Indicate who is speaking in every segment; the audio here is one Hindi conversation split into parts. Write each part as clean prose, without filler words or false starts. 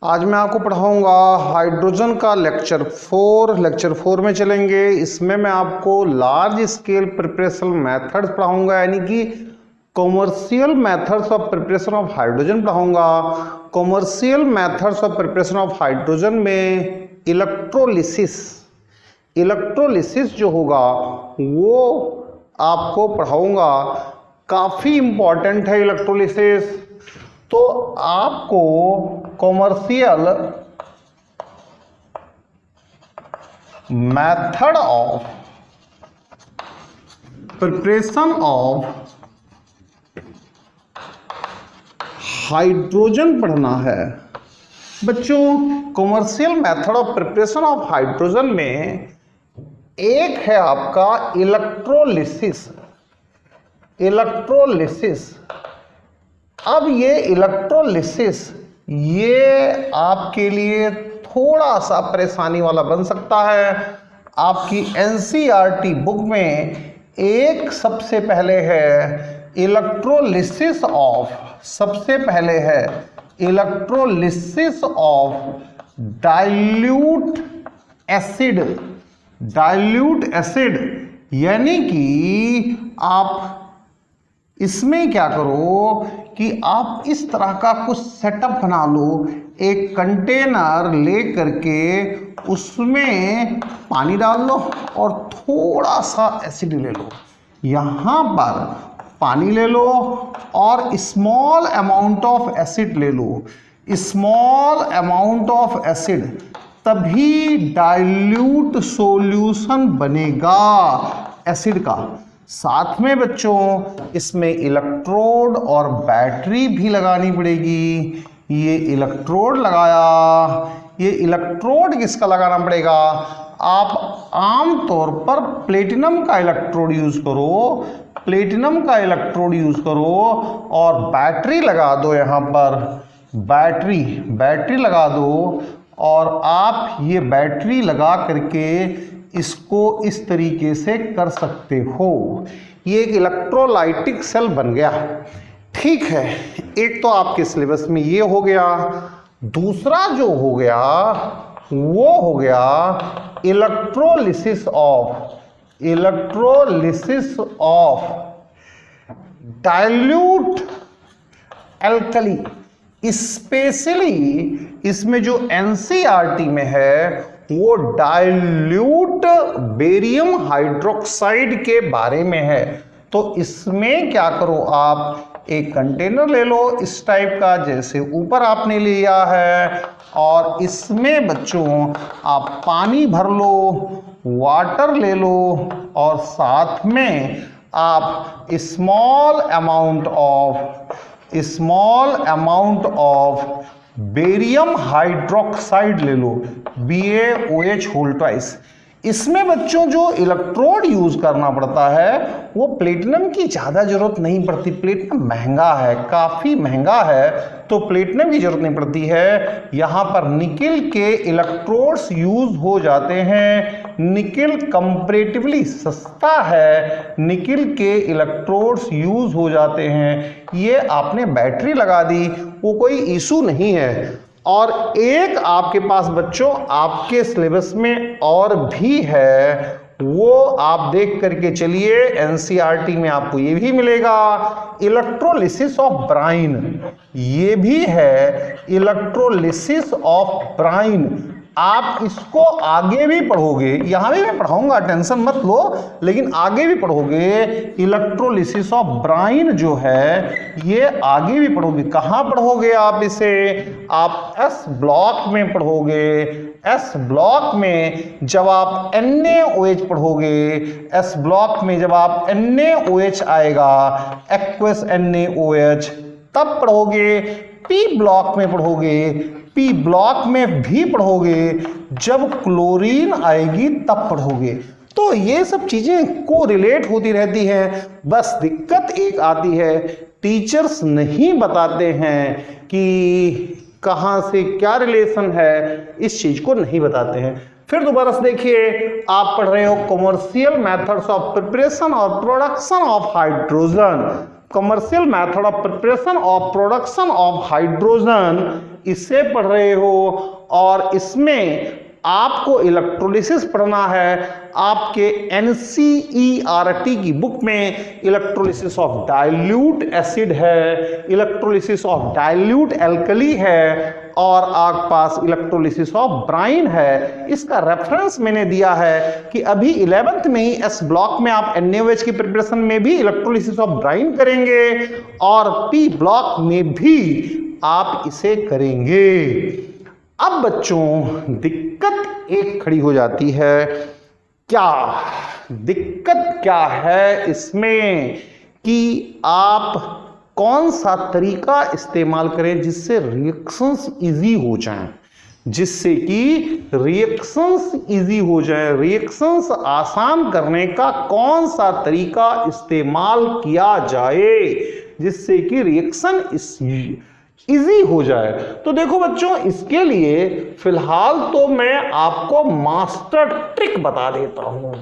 Speaker 1: आज मैं आपको पढ़ाऊंगा हाइड्रोजन का लेक्चर 4 में चलेंगे। इसमें मैं आपको लार्ज स्केल प्रिपरेशन मेथड्स पढ़ाऊंगा, यानी कि commercial methods of preparation of hydrogen पढ़ाऊंगा। Commercial methods of preparation of hydrogen में इलेक्ट्रोलिसिस जो होगा वो आपको पढ़ाऊंगा। काफ़ी इम्पॉर्टेंट है इलेक्ट्रोलिसिस। तो आपको commercial method of preparation of hydrogen पढ़ना है। बच्चों, commercial method of preparation of hydrogen में एक है आपका इलेक्ट्रोलिसिस। अब ये इलेक्ट्रोलिसिस ये आपके लिए थोड़ा सा परेशानी वाला बन सकता है। आपकी एनसीईआरटी बुक में एक सबसे पहले है इलेक्ट्रोलिसिस ऑफ डाइल्यूट एसिड, यानी कि आप इसमें क्या करो कि आप इस तरह का कुछ सेटअप बना लो। एक कंटेनर ले करके उसमें पानी डाल लो और थोड़ा सा एसिड ले लो। यहाँ पर पानी ले लो और स्मॉल अमाउंट ऑफ एसिड ले लो। तभी डाइल्यूट सॉल्यूशन बनेगा एसिड का। साथ में बच्चों इसमें इलेक्ट्रोड और बैटरी भी लगानी पड़ेगी। ये इलेक्ट्रोड लगाया, ये इलेक्ट्रोड किसका लगाना पड़ेगा? आप आमतौर पर प्लेटिनम का इलेक्ट्रोड यूज करो और बैटरी लगा दो। यहाँ पर बैटरी लगा दो और आप ये बैटरी लगा करके इसको इस तरीके से कर सकते हो। ये एक इलेक्ट्रोलाइटिक सेल बन गया। ठीक है, एक तो आपके सिलेबस में ये हो गया। दूसरा जो हो गया वो हो गया electrolysis of dilute alkali. Specially इसमें जो एनसीईआरटी में है वो डाइल्यूट बेरियम हाइड्रोक्साइड के बारे में है। तो इसमें क्या करो, आप एक कंटेनर ले लो इस टाइप का जैसे ऊपर आपने लिया है, और इसमें बच्चों आप पानी भर लो, वाटर ले लो और साथ में आप small amount of barium hydroxide ले लो, BaOH2। इसमें बच्चों जो इलेक्ट्रोड यूज करना पड़ता है वो प्लेटिनम की ज़्यादा जरूरत नहीं पड़ती। प्लेटिनम महंगा है, काफ़ी महंगा है, तो प्लेटिनम की जरूरत नहीं पड़ती है। यहाँ पर निकिल के इलेक्ट्रोड्स यूज हो जाते हैं। निकिल कंपैरेटिवली सस्ता है, निकिल के इलेक्ट्रोड्स यूज हो जाते हैं। ये आपने बैटरी लगा दी, वो कोई इशू नहीं है। और एक आपके पास बच्चों आपके सिलेबस में और भी है, वो आप देख करके चलिए। एनसीईआरटी में आपको ये भी मिलेगा इलेक्ट्रोलिसिस ऑफ ब्राइन। ये भी है इलेक्ट्रोलिसिस ऑफ ब्राइन। आप इसको आगे भी पढ़ोगे, यहाँ भी मैं पढ़ाऊंगा, टेंशन मत लो, लेकिन आगे भी पढ़ोगे। इलेक्ट्रोलिसिस ऑफ ब्राइन जो है ये आगे भी पढ़ोगे। कहाँ पढ़ोगे आप इसे? आप एस ब्लॉक में पढ़ोगे। एस ब्लॉक में जब आप NaOH पढ़ोगे, एस ब्लॉक में जब आप NaOH आएगा, एक्वस NaOH, तब पढ़ोगे। पी ब्लॉक में पढ़ोगे, पी ब्लॉक में भी पढ़ोगे। जब क्लोरीन आएगी तब पढ़ोगे। तो ये सब चीजें को रिलेट होती रहती हैं। बस दिक्कत एक आती है, टीचर्स नहीं बताते हैं कि कहाँ से क्या रिलेशन है, इस चीज को नहीं बताते हैं। फिर दोबारा से देखिए, आप पढ़ रहे हो कॉमर्शियल मेथड्स ऑफ प्रिपरेशन और production of hydrogen. Commercial method of preparation और प्रोडक्शन ऑफ हाइड्रोजन इसे पढ़ रहे हो और इसमें आपको इलेक्ट्रोलिसिस पढ़ना है। आपके NCERT की बुक में इलेक्ट्रोलिसिस ऑफ डाइल्यूट एसिड है, इलेक्ट्रोलिसिस ऑफ डाइल्यूट एल्कली है और आपके पास इलेक्ट्रोलिसिस ऑफ ब्राइन है। इसका रेफरेंस मैंने दिया है कि अभी 11th में ही S ब्लॉक में आप NaOH की प्रिपरेशन में भी इलेक्ट्रोलिसिस ऑफ ब्राइन करेंगे और P ब्लॉक में भी आप इसे करेंगे। अब बच्चों दिक्कत एक खड़ी हो जाती है, क्या दिक्कत क्या है इसमें कि आप कौन सा तरीका इस्तेमाल करें जिससे रिएक्शंस इजी हो जाएं, जिससे कि रिएक्शंस इजी हो जाए। रिएक्शंस आसान करने का कौन सा तरीका इस्तेमाल किया जाए जिससे कि रिएक्शन इजी हो जाए। तो देखो बच्चों, इसके लिए फिलहाल तो मैं आपको मास्टर ट्रिक बता देता हूं,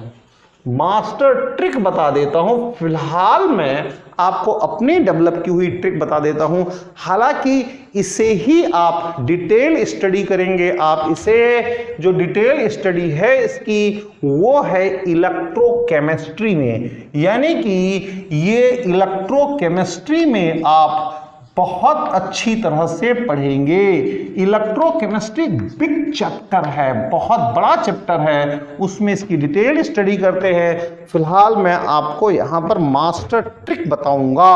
Speaker 1: मास्टर ट्रिक बता देता हूं। फिलहाल मैं आपको अपनी डेवलप की हुई ट्रिक बता देता हूं। हालांकि इसे ही आप डिटेल स्टडी करेंगे। आप इसे जो डिटेल स्टडी है इसकी वो है इलेक्ट्रोकेमिस्ट्री में, यानी कि ये इलेक्ट्रोकेमिस्ट्री में आप बहुत अच्छी तरह से पढ़ेंगे। इलेक्ट्रोकेमिस्ट्री बिग चैप्टर है, बहुत बड़ा चैप्टर है, उसमें इसकी डिटेल स्टडी करते हैं। फिलहाल मैं आपको यहां पर मास्टर ट्रिक बताऊंगा।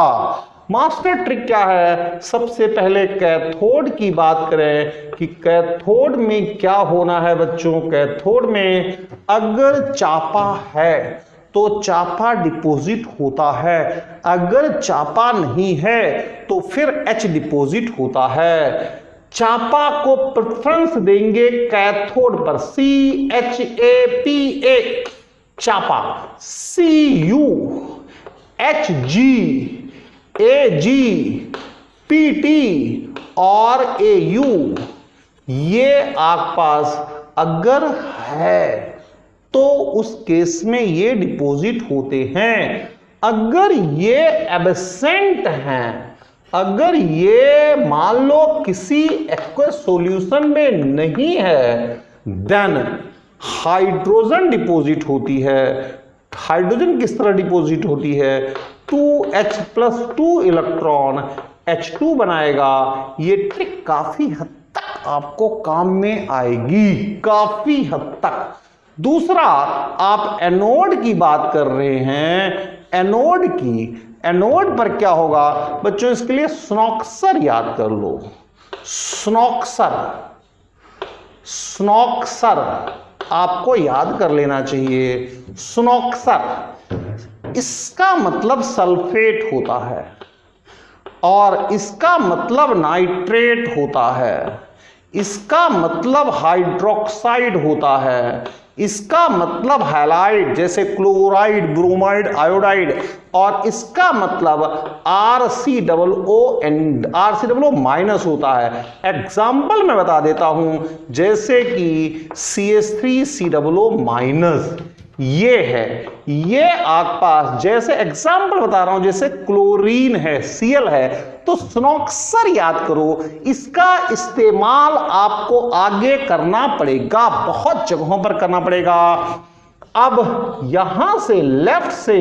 Speaker 1: मास्टर ट्रिक क्या है? सबसे पहले कैथोड की बात करें कि कैथोड में क्या होना है बच्चों। कैथोड में अगर चापा है तो चापा डिपॉजिट होता है, अगर चापा नहीं है तो फिर H डिपॉजिट होता है। चापा को प्रेफरेंस देंगे कैथोड पर, CHAPA चापा, Cu Hg Ag Pt और Au ये आपके पास अगर है तो उस केस में ये डिपॉजिट होते हैं। अगर ये एब्सेंट हैं, अगर ये मान लो किसी एक्वस सॉल्यूशन में नहीं है, देन हाइड्रोजन डिपॉजिट होती है। हाइड्रोजन किस तरह डिपॉजिट होती है? 2H+2 इलेक्ट्रॉन H2 बनाएगा। ये ट्रिक काफी हद तक आपको काम में आएगी, काफी हद तक। दूसरा, आप एनोड की बात कर रहे हैं, एनोड की, एनोड पर क्या होगा बच्चों? इसके लिए स्नॉक्सर याद कर लो। स्नॉक्सर, स्नॉक्सर आपको याद कर लेना चाहिए। स्नॉक्सर, इसका मतलब सल्फेट होता है और इसका मतलब नाइट्रेट होता है, इसका मतलब हाइड्रोक्साइड होता है, इसका मतलब हैलाइड जैसे क्लोराइड, ब्रोमाइड, आयोडाइड, और इसका मतलब RCOO माइनस होता है। एग्जाम्पल मैं बता देता हूं, जैसे कि CH3COO माइनस ये है, ये आपके पास जैसे एग्जाम्पल बता रहा हूं, जैसे क्लोरीन है, Cl है, तो स्नॉक्सर याद करो। इसका इस्तेमाल आपको आगे करना पड़ेगा, बहुत जगहों पर करना पड़ेगा। अब यहां से लेफ्ट से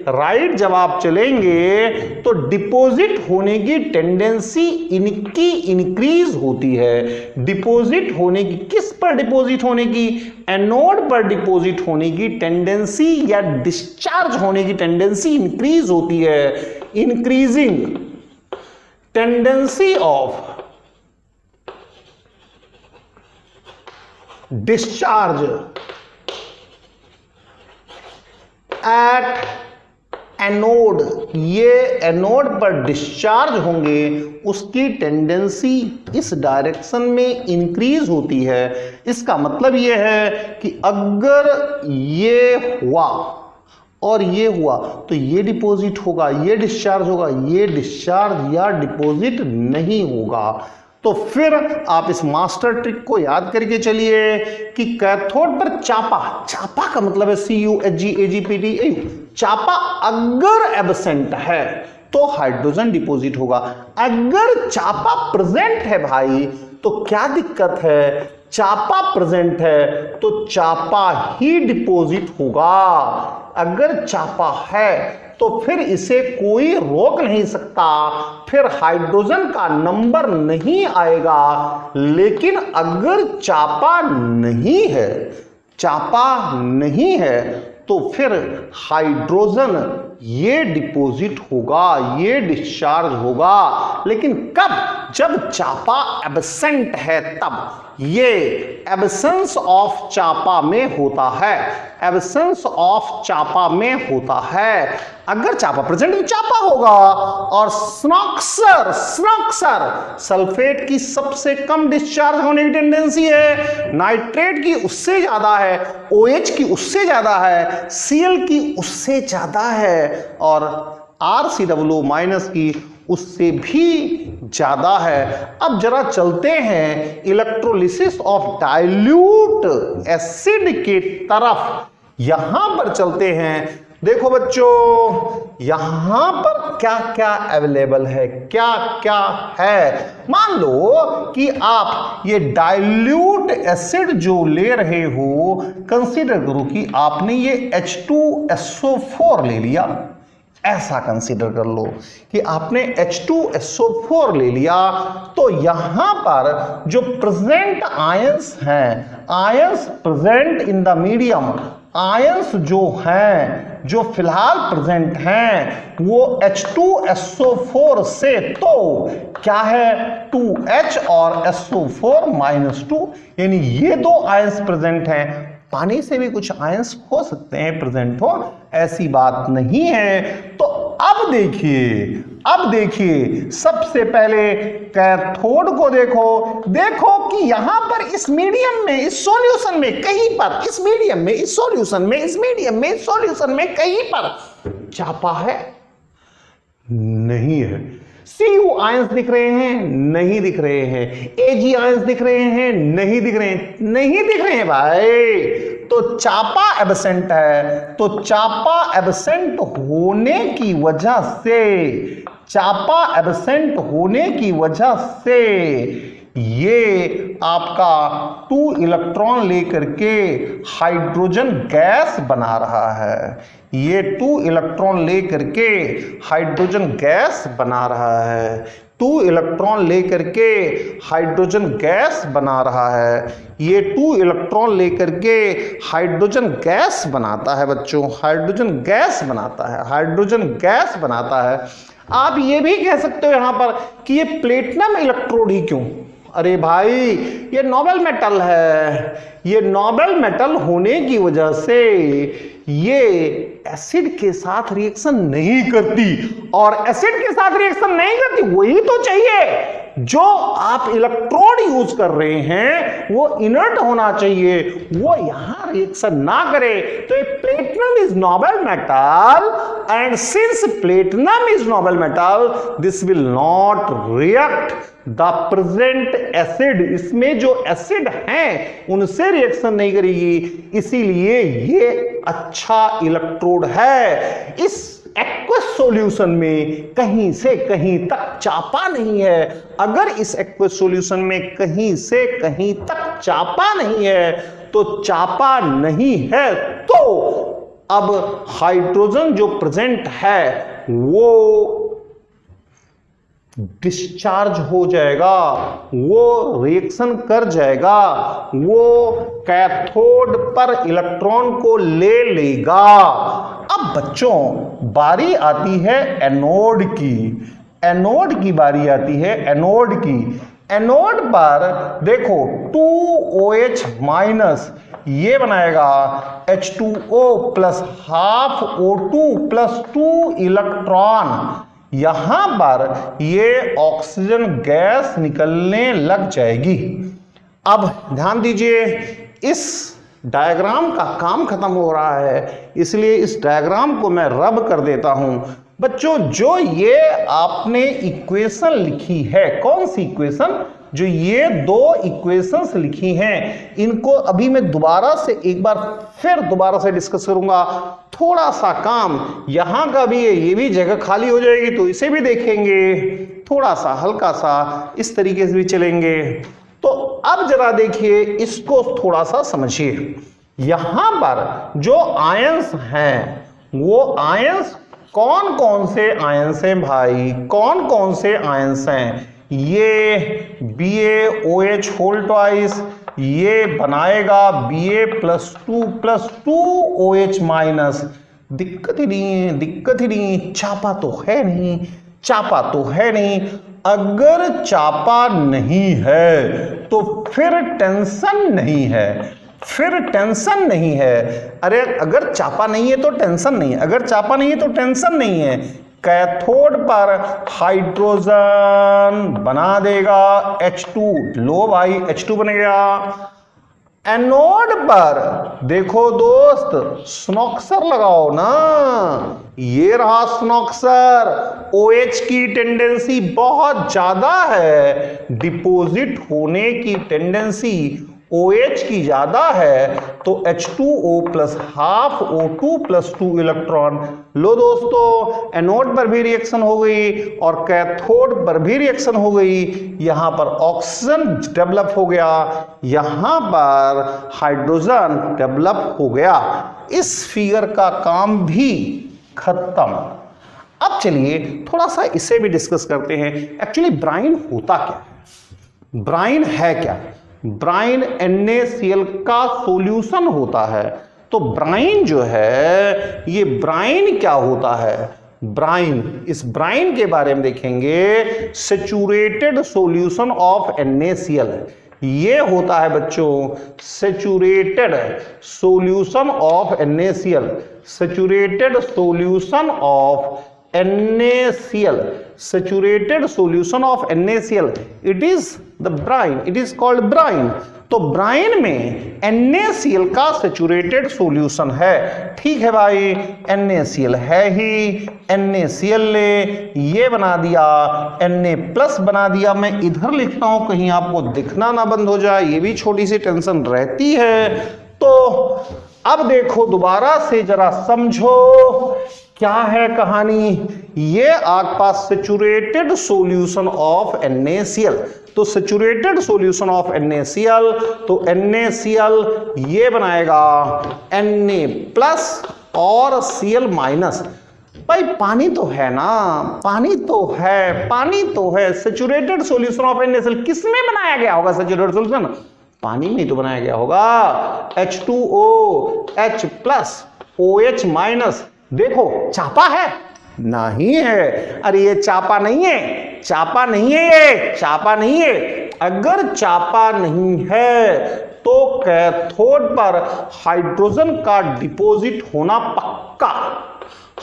Speaker 1: राइट जब आप चलेंगे तो डिपॉजिट होने की टेंडेंसी इनकी इंक्रीज होती है। डिपॉजिट होने की, किस पर डिपॉजिट होने की? एनोड पर डिपॉजिट होने की टेंडेंसी या डिस्चार्ज होने की टेंडेंसी इंक्रीज होती है। Increasing tendency of discharge at anode, ये एनोड पर डिस्चार्ज होंगे, उसकी टेंडेंसी इस डायरेक्शन में इंक्रीज होती है। इसका मतलब ये है कि अगर ये हुआ और ये हुआ तो ये डिपॉजिट होगा, ये डिस्चार्ज होगा, ये डिस्चार्ज या डिपॉजिट नहीं होगा। तो फिर आप इस मास्टर ट्रिक को याद करके चलिए कि कैथोड पर चापा, चापा का मतलब है CuHgAgPt, चापा अगर एब्सेंट है तो हाइड्रोजन डिपॉजिट होगा। अगर चापा प्रेजेंट है भाई तो क्या दिक्कत है, चापा प्रेजेंट है तो चापा ही डिपॉजिट होगा। अगर चापा है तो फिर इसे कोई रोक नहीं सकता, फिर हाइड्रोजन का नंबर नहीं आएगा। लेकिन अगर चापा नहीं है, चापा नहीं है तो फिर हाइड्रोजन ये डिपॉजिट होगा, ये डिस्चार्ज होगा। लेकिन कब, जब चापा एब्सेंट है तब। ये एब्सेंस ऑफ चापा में होता है, एब्सेंस ऑफ चापा में होता है। अगर चापा प्रेजेंट तो चापा होगा। और स्नॉक्सर, सल्फेट की सबसे कम डिस्चार्ज होने की टेंडेंसी है, नाइट्रेट की उससे ज्यादा है, OH की उससे ज्यादा है, Cl की उससे ज्यादा है और RCOO माइनस की उससे भी ज्यादा है। अब जरा चलते हैं इलेक्ट्रोलिसिस ऑफ डाइल्यूट एसिड के तरफ, यहां पर चलते हैं। देखो बच्चों, यहां पर क्या क्या अवेलेबल है, क्या क्या है। मान लो कि आप ये डाइल्यूट एसिड जो ले रहे हो, कंसीडर करो कि आपने ये H2SO4 ले लिया। ऐसा कंसीडर कर लो कि आपने H2SO4 ले लिया, तो यहां पर जो प्रेजेंट आयंस हैं, ions present in the medium, ions जो हैं, जो फिलहाल प्रेजेंट हैं, वो H2SO4 से तो क्या है 2H और SO4-2, यानी ये दो आयंस प्रेजेंट हैं। पानी से भी कुछ आयंस हो सकते हैं प्रेजेंट हो, ऐसी बात नहीं है। तो अब देखिए सबसे पहले कैथोड को देखो कि यहां पर इस मीडियम में, इस सॉल्यूशन में कहीं पर, इस मीडियम में, इस सॉल्यूशन में, इस मीडियम में, इस सॉल्यूशन में कहीं पर चापा है? नहीं है। Cu आयंस दिख रहे हैं? नहीं दिख रहे हैं। Ag आयंस दिख रहे हैं? नहीं दिख रहे हैं। नहीं दिख रहे हैं भाई, तो चापा एब्सेंट है। तो चापा एब्सेंट होने की वजह से, चापा एब्सेंट होने की वजह से ये आपका 2 इलेक्ट्रॉन लेकर के हाइड्रोजन गैस बना रहा है। ये 2 इलेक्ट्रॉन लेकर के हाइड्रोजन गैस बना रहा है। 2 इलेक्ट्रॉन लेकर के हाइड्रोजन गैस बना रहा है। ये 2 इलेक्ट्रॉन लेकर के हाइड्रोजन गैस बनाता है बच्चों, हाइड्रोजन गैस बनाता है, हाइड्रोजन गैस बनाता है। आप ये भी कह सकते हो यहां पर कि ये प्लेटिनम इलेक्ट्रोड ही क्यों? अरे भाई, ये नोबल मेटल है। ये नोबल मेटल होने की वजह से ये एसिड के साथ रिएक्शन नहीं करती, और एसिड के साथ रिएक्शन नहीं करती, वही तो चाहिए। जो आप इलेक्ट्रोड यूज कर रहे हैं वो इनर्ट होना चाहिए, वो यहां रिएक्शन ना करे। तो ये platinum is Nobel metal, and since platinum is Nobel metal, this will not react the present acid. इसमें जो एसिड हैं उनसे रिएक्शन नहीं करेगी, इसीलिए ये अच्छा इलेक्ट्रोड है। इस एक्वस सॉल्यूशन में कहीं से कहीं तक चापा नहीं है। अगर इस एक्वस सॉल्यूशन में कहीं से कहीं तक चापा नहीं है, तो चापा नहीं है तो अब हाइड्रोजन जो प्रेजेंट है वो डिस्चार्ज हो जाएगा, वो रिएक्शन कर जाएगा, वो कैथोड पर इलेक्ट्रॉन को ले लेगा। अब बच्चों बारी आती है एनोड की, एनोड की बारी आती है एनोड की। एनोड पर देखो 2OH माइनस ये बनाएगा H2O plus half O2 plus 2 electron. यहां पर ये ऑक्सीजन गैस निकलने लग जाएगी। अब ध्यान दीजिए, इस डायग्राम का काम खत्म हो रहा है, इसलिए इस डायग्राम को मैं रब कर देता हूं। बच्चों जो ये आपने इक्वेशन लिखी है, कौन सी इक्वेशन? जो ये दो इक्वेशंस लिखी हैं, इनको अभी मैं दोबारा से एक बार फिर दोबारा से डिस्कस करूंगा। थोड़ा सा काम यहां का भी है, ये भी जगह खाली हो जाएगी तो इसे भी देखेंगे। थोड़ा सा हल्का सा इस तरीके से भी चलेंगे। अब जरा देखिए, इसको थोड़ा सा समझिए। यहां पर जो आयंस हैं वो आयंस कौन कौन से आयंस हैं भाई, कौन कौन से आयंस हैं? ये BaOH होल ट्वाइस, ये बनाएगा Ba+2 माइनस। दिक्कत ही नहीं है, दिक्कत ही नहीं, चापा तो है नहीं, चापा तो है नहीं। अगर चापा नहीं है तो फिर टेंशन नहीं है, फिर टेंशन नहीं है। अरे अगर चापा नहीं है तो टेंशन नहीं है, अगर चापा नहीं है तो टेंशन नहीं है। कैथोड पर हाइड्रोजन बना देगा H2, लो भाई H2 बन गया। एनोड पर देखो दोस्त, स्नॉक्सर लगाओ ना, ये रहा स्नॉक्सर। OH की टेंडेंसी बहुत ज्यादा है, डिपॉजिट होने की टेंडेंसी OH की ज्यादा है, तो H2O plus half O2 plus 2 electron. लो दोस्तों, एनोड पर भी रिएक्शन हो गई और कैथोड पर भी रिएक्शन हो गई। यहां पर ऑक्सीजन डेवलप हो गया, यहां पर हाइड्रोजन डेवलप हो गया। इस फिगर का काम भी खत्म। अब चलिए थोड़ा सा इसे भी डिस्कस करते हैं। एक्चुअली ब्राइन होता क्या है, ब्राइन है क्या? ब्राइन NaCl का सॉल्यूशन होता है। तो ब्राइन जो है, ये ब्राइन क्या होता है? ब्राइन, इस ब्राइन के बारे में देखेंगे। सैचुरेटेड सॉल्यूशन ऑफ NaCl, ये होता है बच्चों saturated solution of NaCl, saturated solution of NaCl, saturated solution of NaCl, it is the brine, it is called brine। तो ब्राइन में NaCl का सैचुरेटेड सॉल्यूशन है। ठीक है भाई, NaCl है ही, NaCl ले ये बना दिया, Na+ बना दिया। मैं इधर लिखता हूं कहीं आपको दिखना ना बंद हो जाए, ये भी छोटी सी टेंशन रहती है। तो अब देखो दोबारा से जरा समझो क्या है कहानी। ये आपके पास सैचुरेटेड सॉल्यूशन ऑफ NaCl, तो सैचुरेटेड सॉल्यूशन ऑफ NaCl, तो NaCl ये बनाएगा Na+ और Cl-। भाई पानी तो है ना, पानी तो है, पानी तो है। सैचुरेटेड सॉल्यूशन ऑफ NaCl किसमें बनाया गया होगा? सैचुरेटेड सॉल्यूशन पानी में तो बनाया गया होगा। H2O H+ OH-। देखो चापा है? नहीं है। अरे ये चापा नहीं है, चापा नहीं है, ये चापा नहीं है। अगर चापा नहीं है तो कैथोड पर हाइड्रोजन का डिपॉजिट होना पक्का,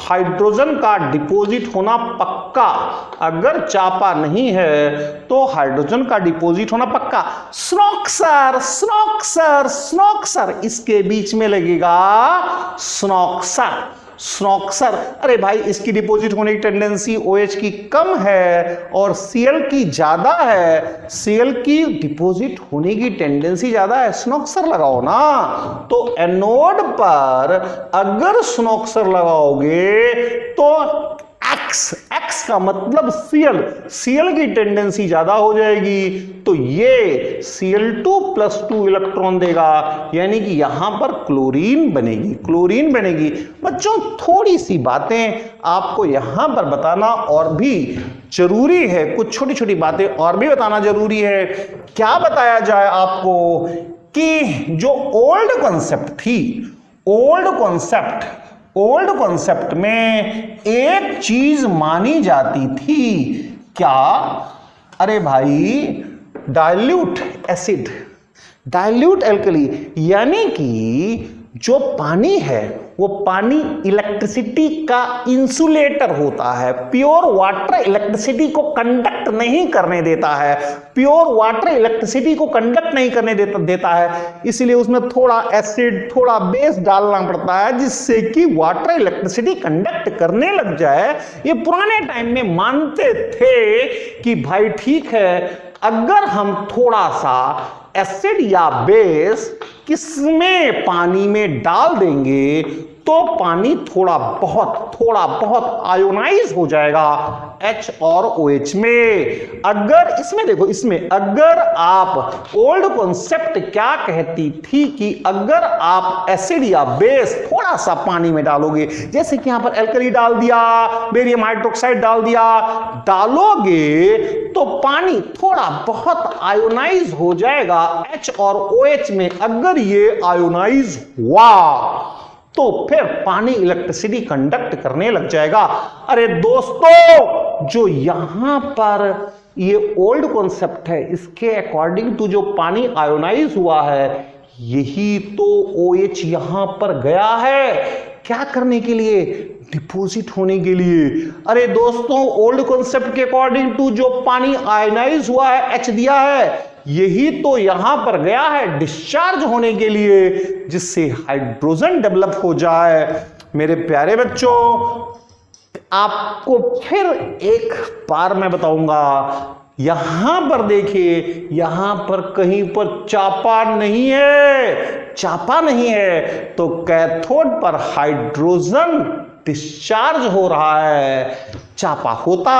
Speaker 1: हाइड्रोजन का डिपॉजिट होना पक्का। अगर चापा नहीं है तो हाइड्रोजन का डिपॉजिट होना पक्का। स्नॉक्सर, स्नॉक्सर, स्नॉक्सर, इसके बीच में लगेगा स्नॉक्सर, स्नॉक्सर। अरे भाई इसकी डिपॉजिट होने की टेंडेंसी OH की कम है और Cl की ज्यादा है, Cl की डिपॉजिट होने की टेंडेंसी ज्यादा है, स्नॉक्सर लगाओ ना। तो एनोड पर अगर स्नॉक्सर लगाओगे तो X का मतलब Cl की टेंडेंसी ज्यादा हो जाएगी, तो ये Cl2 प्लस 2 इलेक्ट्रॉन देगा, यानी कि यहां पर क्लोरीन बनेगी, क्लोरीन बनेगी। बच्चों थोड़ी सी बातें आपको यहां पर बताना और भी जरूरी है, कुछ छोटी छोटी बातें और भी बताना जरूरी है। क्या बताया जाए आपको कि जो ओल्ड कॉन्सेप्ट थी, ओल्ड कॉन्सेप्ट में एक चीज मानी जाती थी, क्या? अरे भाई डाइल्यूट एसिड, डाइल्यूट एल्कली, यानी कि जो पानी है वो पानी इलेक्ट्रिसिटी का इंसुलेटर होता है। प्योर वाटर इलेक्ट्रिसिटी को कंडक्ट नहीं करने देता है, प्योर वाटर इलेक्ट्रिसिटी को कंडक्ट नहीं करने देता है, इसलिए उसमें थोड़ा एसिड थोड़ा बेस डालना पड़ता है जिससे कि वाटर इलेक्ट्रिसिटी कंडक्ट करने लग जाए। ये पुराने टाइम में मानते थे कि भाई ठीक है, अगर हम थोड़ा सा एसिड या बेस किसमें पानी में डाल देंगे तो पानी थोड़ा बहुत आयोनाइज हो जाएगा H और OH में। अगर इसमें देखो, इसमें अगर आप ओल्ड कॉन्सेप्ट क्या कहती थी कि अगर आप एसिड या बेस थोड़ा सा पानी में डालोगे, जैसे कि यहां पर एल्कली डाल दिया, बेरियम हाइड्रोक्साइड डालोगे तो पानी थोड़ा बहुत आयोनाइज हो जाएगा H और OH में। अगर ये आयोनाइज हुआ तो फिर पानी इलेक्ट्रिसिटी कंडक्ट करने लग जाएगा। अरे दोस्तों, जो यहां पर ये ओल्ड कॉन्सेप्ट है, इसके अकॉर्डिंग टू जो पानी आयोनाइज हुआ है, यही तो OH यहां पर गया है। क्या करने के लिए? डिपॉजिट होने के लिए। अरे दोस्तों, ओल्ड कॉन्सेप्ट के अकॉर्डिंग टू जो पानी आयोनाइज हुआ है, H दिया है, यही तो यहां पर गया है डिस्चार्ज होने के लिए, जिससे हाइड्रोजन डेवलप हो जाए। मेरे प्यारे बच्चों, आपको फिर एक बार मैं बताऊंगा, यहां पर देखिए, यहां पर कहीं पर चापा नहीं है, तो कैथोड पर हाइड्रोजन डिस्चार्ज हो रहा है। चापा होता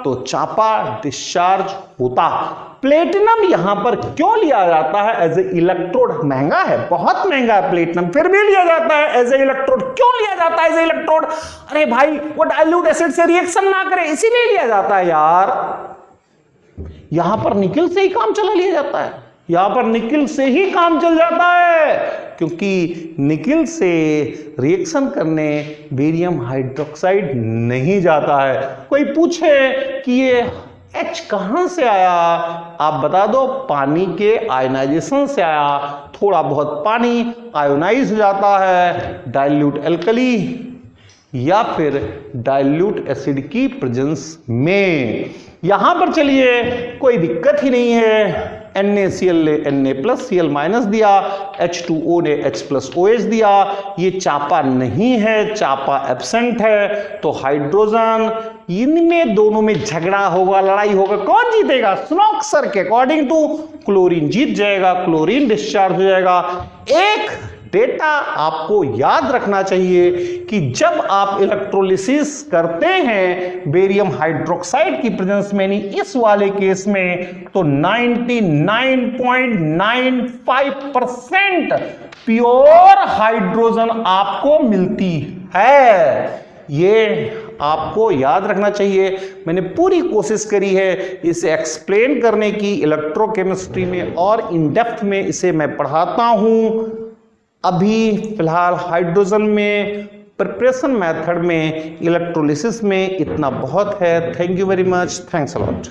Speaker 1: तो चापा डिस्चार्ज होता। प्लेटिनम यहां पर क्यों लिया जाता है एज ए इलेक्ट्रोड? महंगा है, बहुत महंगा है प्लेटिनम, फिर भी लिया जाता है एज ए इलेक्ट्रोड। क्यों लिया जाता है एज ए इलेक्ट्रोड? अरे भाई, वो डाइल्यूट एसिड से रिएक्शन ना करे, इसीलिए लिया जाता है यार। यहां पर निकल से ही काम चला लिया जाता है, यहां पर निकल से ही काम चल जाता है, क्योंकि निकल से रिएक्शन करने बेरियम हाइड्रोक्साइड नहीं जाता है। कोई पूछे कि ये H कहां से आया, आप बता दो, पानी के आयनाइजेशन से आया। थोड़ा बहुत पानी आयोनाइज हो जाता है डाइल्यूट एल्कली या फिर डाइल्यूट एसिड की प्रेजेंस में। यहां पर चलिए, कोई दिक्कत ही नहीं है। NaCl ने Na+Cl- दिया, H2O ने H+OH दिया। ये चापा नहीं है, चापा एब्सेंट है, तो हाइड्रोजन, इनमें दोनों में झगड़ा होगा, लड़ाई होगा। कौन जीतेगा? स्नोक्सर के अकॉर्डिंग टू क्लोरीन जीत जाएगा, क्लोरीन डिस्चार्ज हो जाएगा। एक डेटा आपको याद रखना चाहिए कि जब आप इलेक्ट्रोलिसिस करते हैं बेरियम हाइड्रोक्साइड की प्रेजेंस में, नहीं इस वाले केस में, तो 99.95% प्योर हाइड्रोजन आपको मिलती है। ये आपको याद रखना चाहिए। मैंने पूरी कोशिश करी है इसे एक्सप्लेन करने की इलेक्ट्रोकेमिस्ट्री में, और इन डेप्थ में इसे मैं पढ़ाता हूं। अभी फिलहाल हाइड्रोजन में प्रिपरेशन मेथड में, इलेक्ट्रोलिसिस में इतना बहुत है। Thank you very much, thanks a lot.